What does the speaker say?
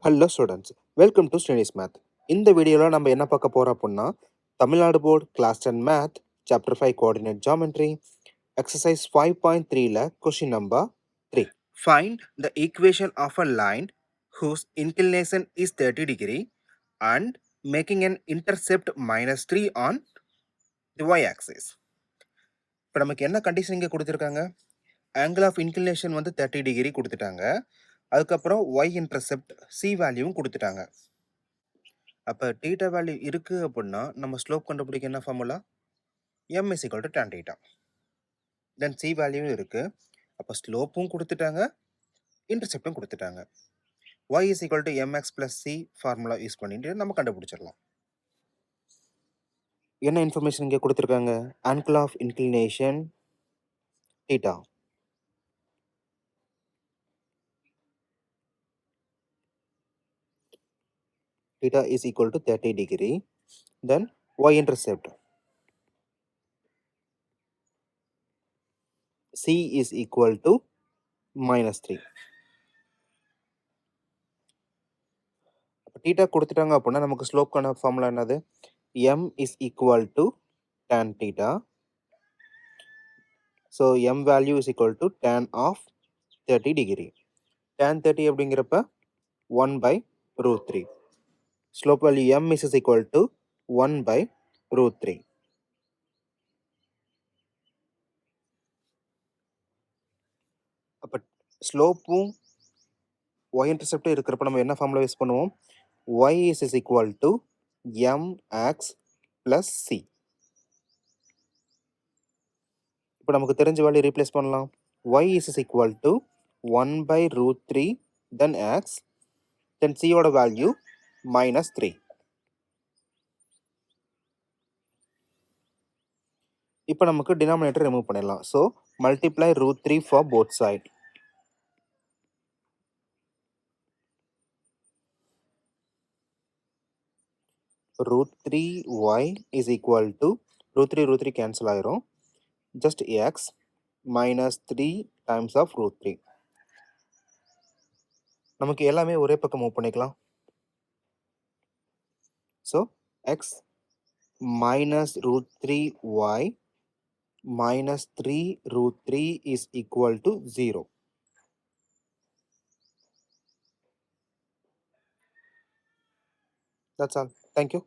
Hello students, welcome to SRINI'S math. இந்த வீடியோவில் நம்ம என்ன பார்க்க போகிறோம் அப்படின்னா, Tamil Nadu board class 10 math chapter 5 coordinate geometry exercise 5.3ல question number 3. Find the equation of a line whose inclination is 30 degree and making an intercept -3 on the y-axis. இப்போ நமக்கு என்ன கண்டிஷன் இங்கே கொடுத்துருக்காங்க? ஆங்கிள் ஆஃப் இன்க்ளினேஷன் வந்து 30 டிகிரி கொடுத்துட்டாங்க. அதுக்கப்புறம் Y intercept C வேல்யூவும் கொடுத்துட்டாங்க. அப்போ டீட்டா வேல்யூ இருக்குது அப்படின்னா நம்ம ஸ்லோப் கண்டுபிடிக்க என்ன formula? M is equal to tan theta. Then C வேல்யூவும் இருக்குது. அப்போ ஸ்லோப்பும் கொடுத்துட்டாங்க, இன்டர்செப்டும் கொடுத்துட்டாங்க. Y is equal to M X plus C formula use பண்ணிட்டு நம்ம கண்டுபிடிச்சிடலாம். என்ன இன்ஃபர்மேஷன் இங்கே கொடுத்துருக்காங்க? Angle of inclination theta. Theta is equal to 30 degree. Then y-intercept C is equal to -3. Theta கொடுத்துட்டாங்க அப்படின்னா நமக்கு ஸ்லோப்க்கான ஃபார்முலா என்னது? M is equal to tan theta. So M value is equal to tan of 30 degree. Tan 30 அப்படிங்கிறப்ப 1/√3. Slope value M is equal to 1/√3. அப்போ ஸ்லோப்பும் y-intercept இருக்கிறப்ப நம்ம என்ன formula use பண்ணுவோம்? y is equal to mx plus c. இப்போ நமக்கு தெரிஞ்ச value replace பண்ணலாம். y is equal to 1/√3 then x then c ஓட வேல்யூ -3. இப்போ நமக்கு டினாமினேட்டர் ரிமூவ் பண்ணிடலாம். So multiply √3 for both side. √3y is equal to √3 cancel ஆயிரும். just x -3 times of √3. நமக்கு எல்லாமே ஒரே பக்கம் மூவ் பண்ணிக்கலாம். So x -√3y -3√3 is equal to 0. That's all. Thank you.